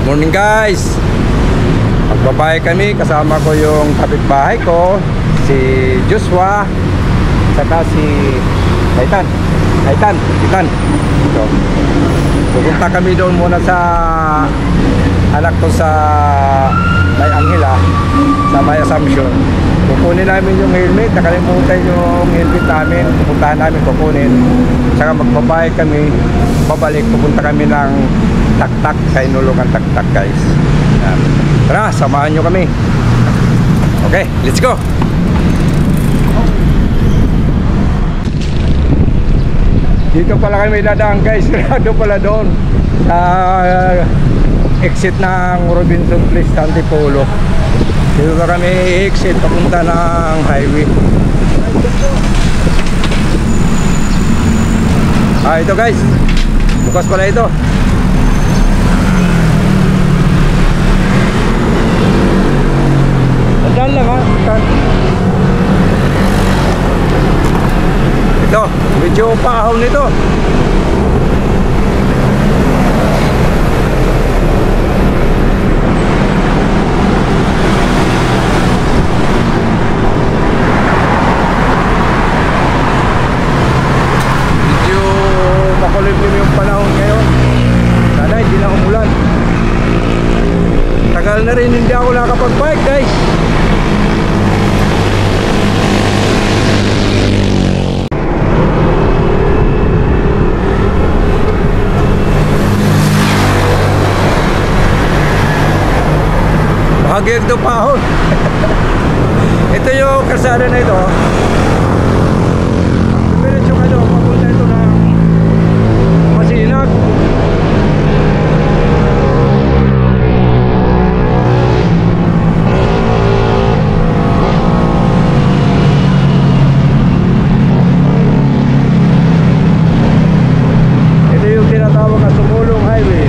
Morning guys. Magbabahay kami, kasama ko yung kapitbahay ko, si Joshua, saka si Kaitan. So, pupunta kami doon muna sa anak ko sa May Anghela, sa May Assumption. Kukunin namin yung helmet, nakalimutan yung helmet namin, pupuntahan namin kukunin. Saka magbabahay kami, babalik, pupunta kami ng Tak-Tak, sa Inulugan Tak-Tak guys. Yan. Tara, samahan nyo kami. Okay, let's go. Dito pala kami dadaan guys. Sarado pala doon sa exit ng Robinson Place sa Antipolo. Dito pa kami exit papunta ng highway. Ito guys, bukas pala ito. Tandaan lang ha. Ito, medyo pahon nito. Medyo makulimlim yung panahon ngayon. Sana hindi na umulan. Tagal na rin hindi ako nakapag-bike guys. Bahagi ito pahon. Ito yung kalsada na ito. Diretso ka doon, papunta ito ng Masinag. Ito yung tinatawag na Sumulong Highway.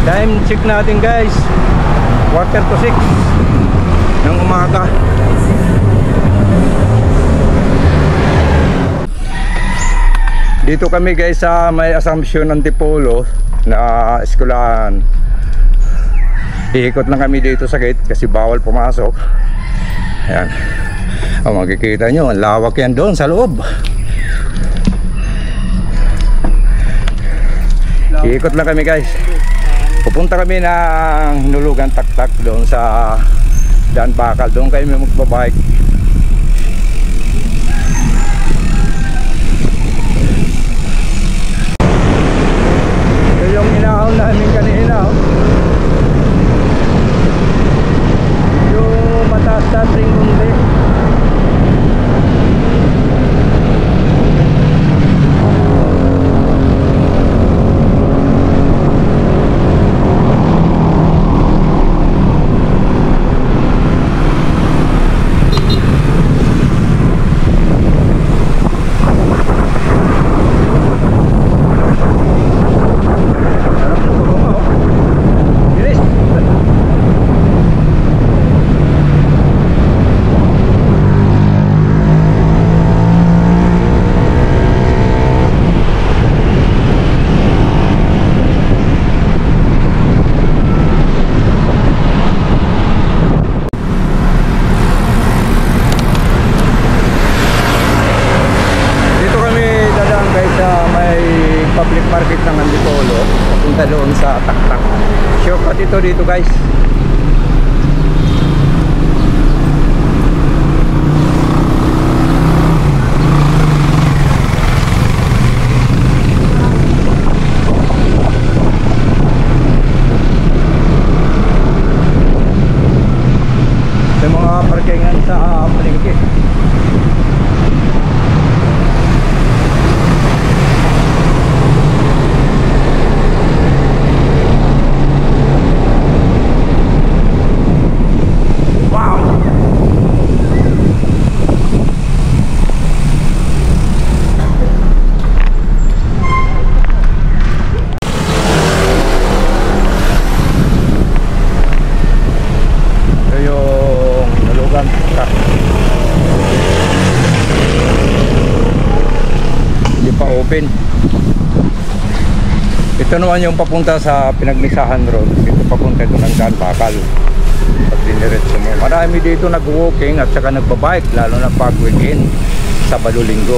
Time check natin guys, 5:45 ng umaga. Dito kami guys sa May Assumption Antipolo na eskwelahan. Iikot lang kami dito sa gate kasi bawal pumasok. Ayan, makikita nyo, ang lawak yan doon sa loob. Iikot lang kami guys. Pupunta kami ng Inulugan Tak-Tak doon sa Daan Bakal. Doon kami magbabike. Ito yung inahon namin kanina. Yung mataas nating mundi. Public market ng Antipolo, papunta doon sa Tak-Tak. Shortcut ito dito guys. May mga parkingan sa palengke. pa-open. Ito naman yung papunta sa Pinagnisahan Road. Ito papunta ito ng daan bakal. Pag diniretso mo, marami dito nag-walking at saka nagbabike, lalo na pag weekend, Sabado, Linggo.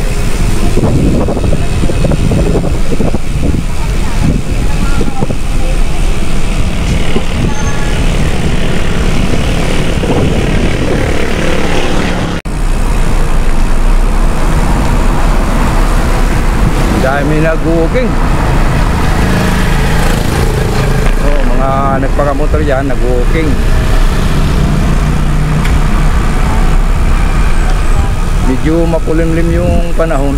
Dami nag-walking. Mga nagpakamotor yan, nag-walking. Medyo makulimlim yung panahon.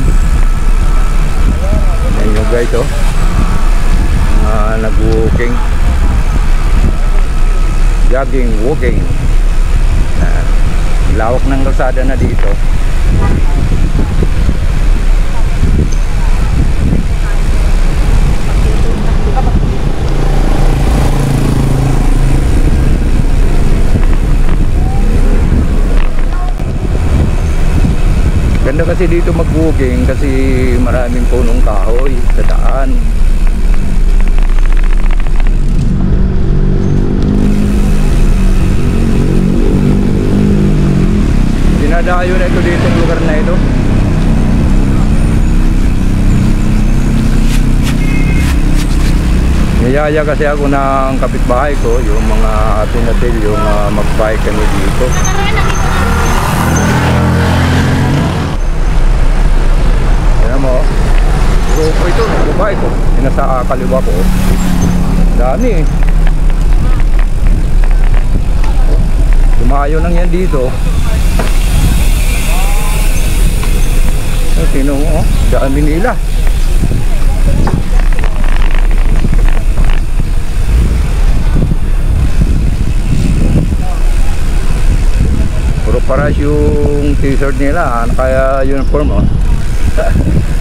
Ayan yung guys, oh. Mga nag-walking, jogging, walking. Lawak ng kalsada na dito. Ganda kasi dito mag-walking kasi maraming punong kahoy sa daan. Dinadayo na ito dito ang lugar na ito. Niyaya kasi ako ng kapitbahay ko, yung mga tinatil, yung mag-bike kami dito. Mo, grupo ito, nagbabay ko. Nasa kaliwa ko. Dami eh. Tumayo lang yan dito. Tingnan mo, oh, dami nila. Puro paras yung t-shirt nila, kaya uniform, oh.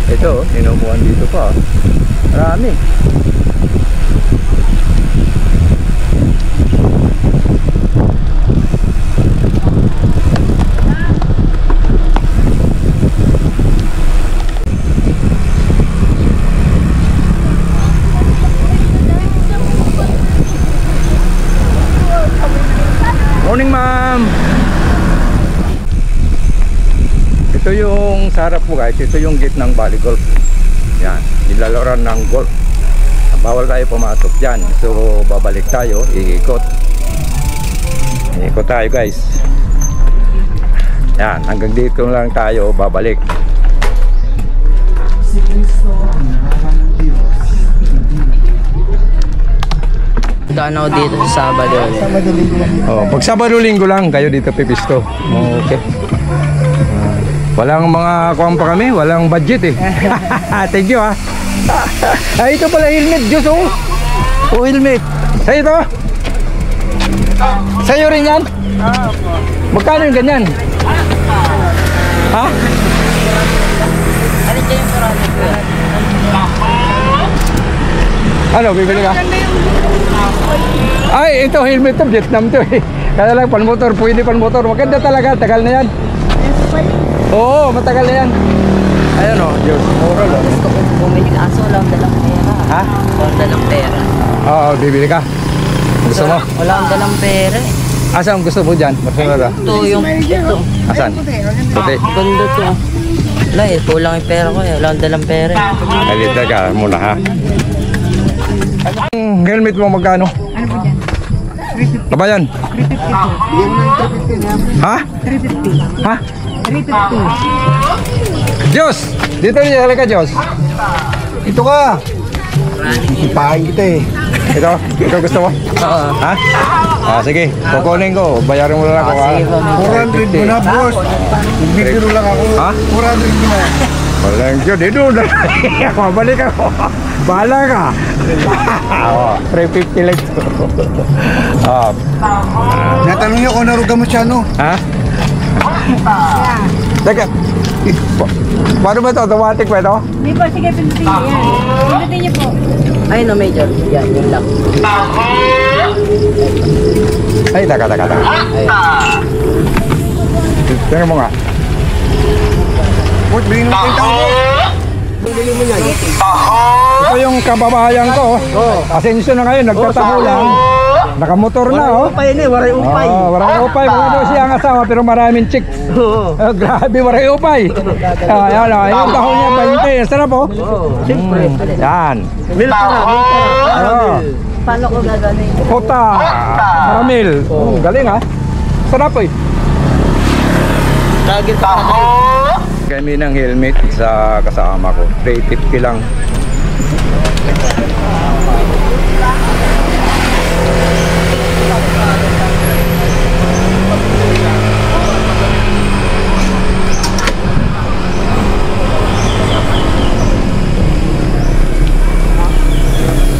Ito, tinumuhan dito pa. Marami. Morning, ma'am. Ito yung sa harap po guys, ito yung gate ng Valley Golf. Yan, nilalaroan ng golf. Bawal tayo pumasok dyan. So babalik tayo, iikot. Iikot tayo guys. Yan, hanggang dito lang tayo babalik. Daan ako dito sa Sabado. Oh, pag Sabado Linggo lang kayo dito pipisto. Okay. Walang mga kuwang pa kami, walang budget eh. Thank you ha. Ay, ito pala helmet, Diyos oh. Oh, helmet. Sa'yo ito? Sa'yo rin yan? Magkano yung ganyan? Ha? Ano, bibili ka? Ay, ito helmet to, Vietnam to eh. Kaya lang, panmotor, pwede panmotor. Maganda talaga, tagal na yan. Oo, matagal na yan. Ayan o, Diyos, mura lang. Gusto ko bumili kaso wala akong dalang pera. Ha? Wala akong dalang pera. Oo, bibili ka. Gusto mo? Wala akong dalang pera eh. Asan gusto mo dyan? Marsunod. Ito yung ito. Asan? Puti. Ganda to. Wala eh, kulang yung pera ko eh. Wala akong dalang pera eh. Halita ka muna ha. Ang helmet mo magkano? Ano po dyan? Ano ba yan? 350 po. Ha? 350. Ha? 350. Diyos! Dito niya, halika Diyos. Ito ka. Sipahin kita eh. Ito? Ito gusto mo? Oo. Ha? Ah, sige. Kukunin ko. Bayarin mo na lang ako ha. Sige, 400 mo na, boss. Bibiro lang ako. Ha? 400 mo na. Walang Diyos. Dito na. Mabalik ako. Bahala ka. 350 lang ito. Natanong niyo kung naruga mo siya, no? Ha? Teka. Paano ba ito? Automatic ba ito? Hindi po, sige, pindutin niyo yan. Pindutin niyo po. Ay no, Major. Yan, yun lang. Ay, taka. Tingnan mo nga. Boss, bilhin mo 10,000. Ito yung kababayan ko. Asensyo na ngayon, nagtataho lang. Nakamotor na, oh. Upay ni, waray upay. Waray upay. Mga daw siya ang asawa, pero maraming chicks. Grabe, waray upay. Ayan, yung taho niya, 20. Sarap, oh. Siyempre. Yan. Milk na. Paano ko gagawin? Puta. Maramil. Galing, ha. Sarap, eh. Lagi sa Kami ng helmet sa kasama ko. 350 lang.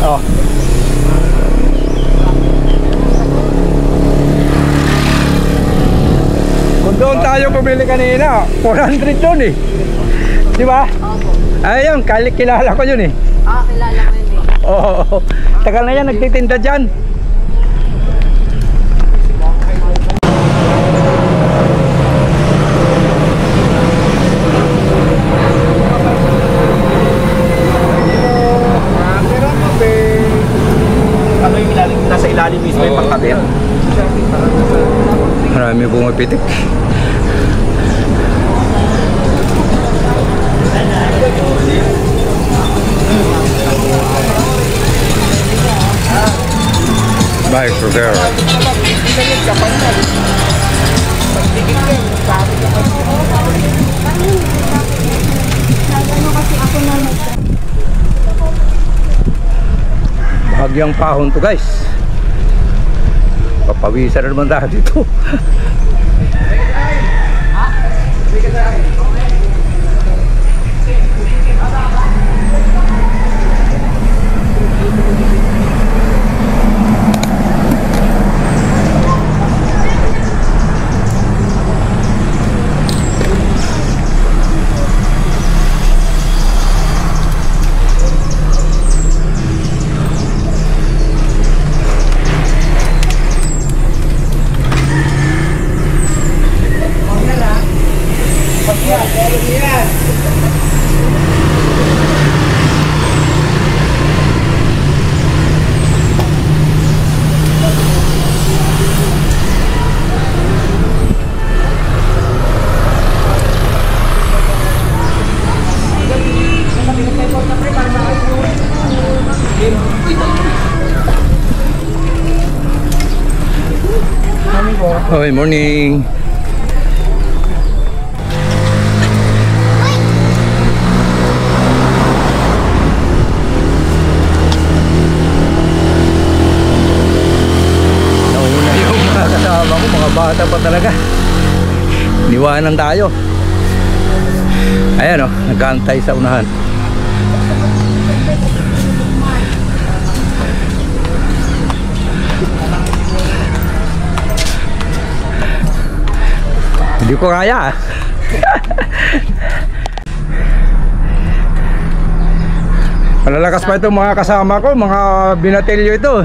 Oh. Kung doon tayo pumili kanina, 400 doon eh. Di ba? Ayun, kilala ko yun eh. Kilala ko yun eh. Oo. Tagal na yan, nagtitinda dyan. Ano yung ilalim? Nasa ilalim mismo yung pangkabir. Marami pumapitik. Bye, Rodero. Bagyang pahon to, guys. Papawisan na naman tayo dito. Hi, morning. Nauna yung mga kasama ko, mga bata pa talaga. Niwanan tayo. Ayan o, nagkantay sa unahan. Hindi ko kaya. Malalakas pa itong mga kasama ko, mga binatilyo ito.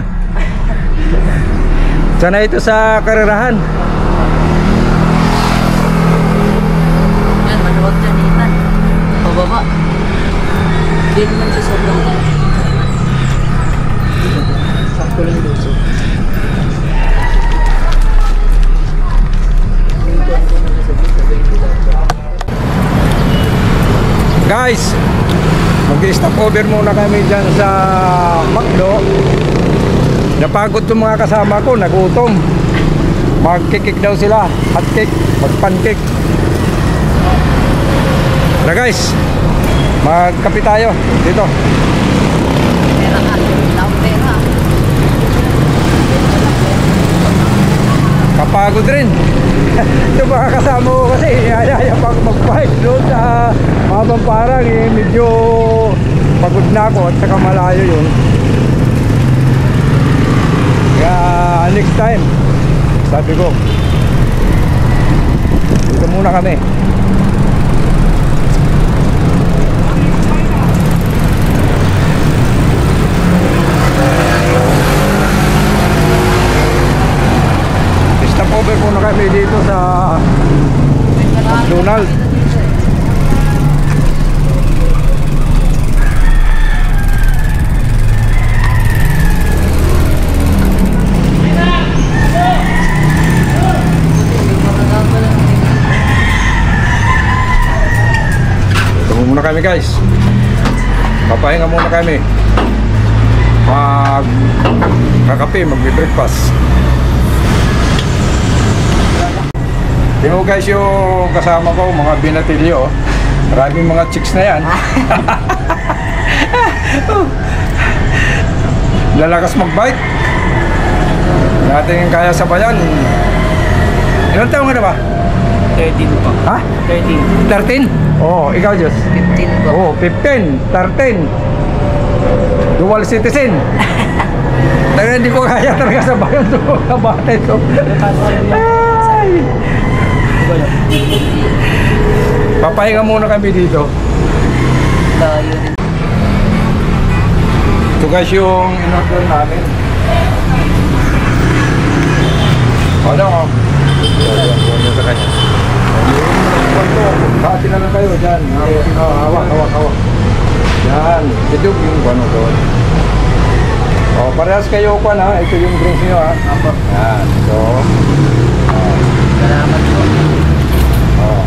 Sana ito sa karerahan. Yan, maluwag dyan, Ethan. Pababa. Hindi naman siya sobrang. Sakto lang dito. Guys, mag-stop over muna kami dyan sa McDo. Napagod itong mga kasama ko, nagutom. Magkikik daw sila, hot cake, magpancake. Na guys, magkape tayo dito. Pera ka, pera. Kapagod rin. Ito mga kasama ko kasi inayaya pa ako mag-bike doon sa Mabang Parang eh, medyo pagod na ako at saka malayo yun. Kaya next time sabi ko dito muna kami. Stop over muna kami dito sa McDonald's. muna kami guys. Papahinga muna kami. Kakape, magbe-breakfast. Tingnan mo guys yung kasama ko, mga binatilyo. Maraming mga chicks na yan. Lalakas mag-bike. Natin kaya sabayan. Ilang taong ka na ba? 13 pa. Ha? 13. 13? Oo, ikaw Diyos. 15 po. Oo, 15, 13. Dual citizen. Talaga hindi ko kaya talaga sabayan ito. Kabata ito. Ay! Papahinga muna kami dito. Layo rin. Ito guys yung in-order namin. Ano? Ano sa kanya? Kasi na lang kayo dyan. Hawak. Yan. Ito yung ano doon. O, parehas kayo pa na. Ito yung drinks nyo ha. Yan. So. Salamat po. Oh.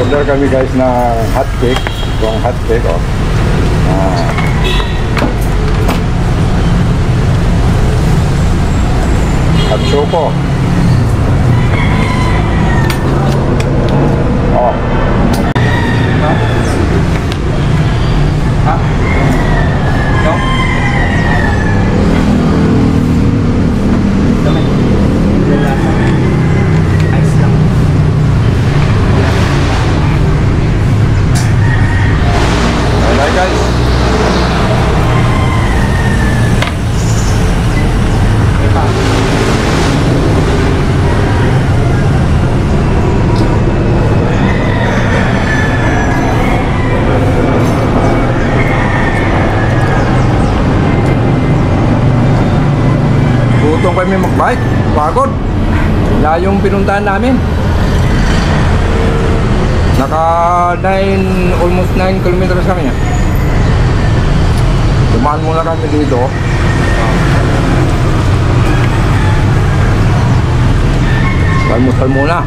Order kami guys na hot cake. Itong hot cake oh. At choco. Oh. Ha? No? Ice lang. Alright guys. Gutom kami mag-bike. Pagod. Layong pinuntahan namin. Almost 9 kilometers kami niya. Dumaan muna kami dito. Almusal muna.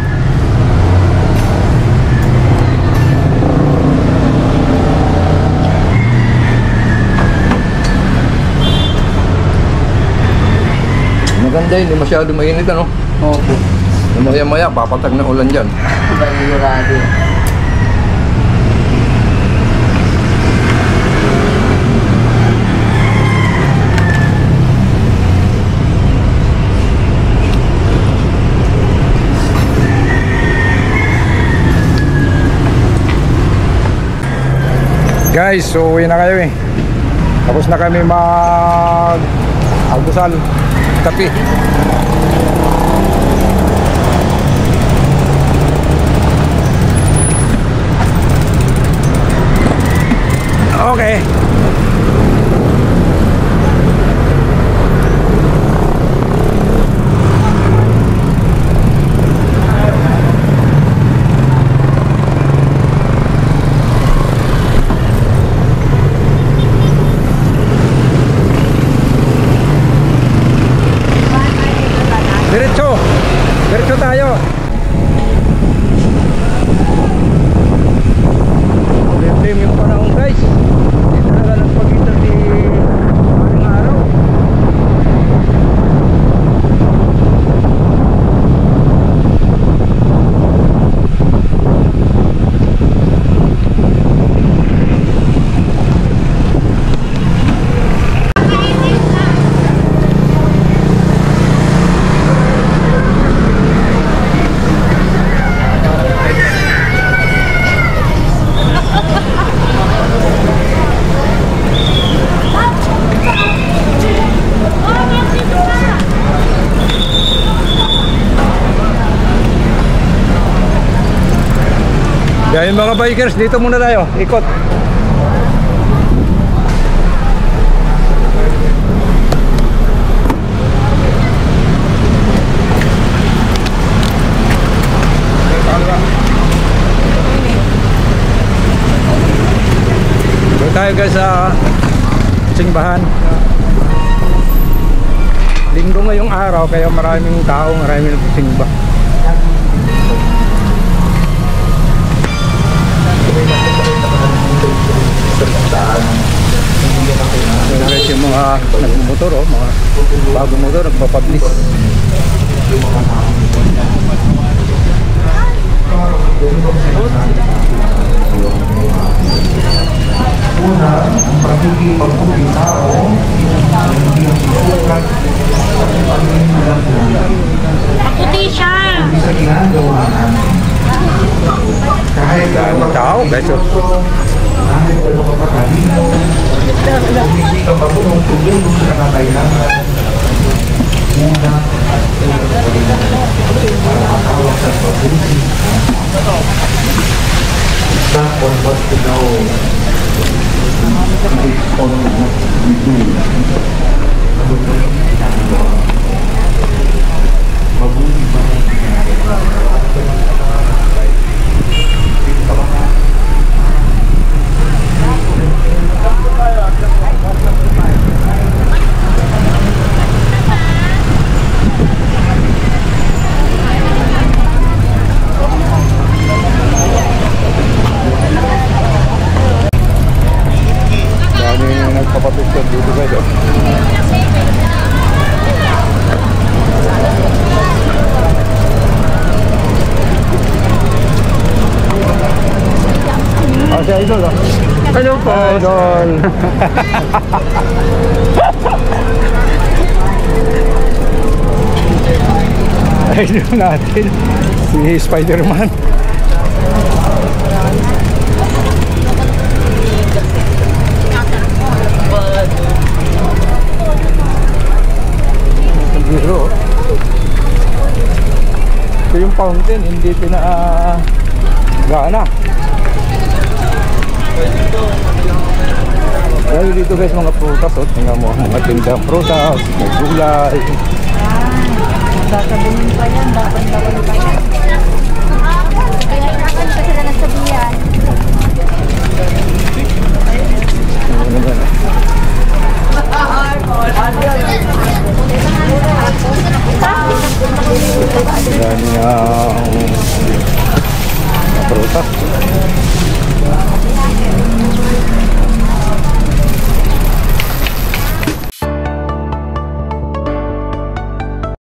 Maganda, hindi masyado mainit ano. Opo. Maya-maya, papatag na ulan dyan. Sigurado. Guys, so uwi na kayo eh. Tapos na kami mag-almusal. Kape. Okay. Diretso tayo. Problem yung panahon guys. Dito na lang pagkita di maring araw. Kaya yung mga bikers, dito muna tayo, ikot. Dito tayo guys sa Simbahan. Linggo ngayong araw, kaya maraming tao, maraming nagsisimba. Guys, yung mga nagmumotor, mga bagong motor, nagpapablis. Una, ang pagiging magpuling tao, hindi ang susukat sa pagiging malambulan. Maputi siya. Hindi sa ginagawa kahit Daming tao, guys. kahit ano kapatalino, kung hindi ka marunong tumulong sa kakailangan, una at para matawag sa pagbuti. That's what to know. It's on what we do. Mabuti ba ang ginagawa? Daming nagpapapicture dito guys. Si Idol. Hello po. Idol. Idol natin. Si Spider-Man. Biro. Ito yung fountain, hindi gana. Dahil dito guys mga prutas, tingnan mo mga tindang prutas, may gulay. Sasabihin pa yan, dapat pa yan. Kaya akan pa sila nasabihan. Ano yan? Yan yung prutas.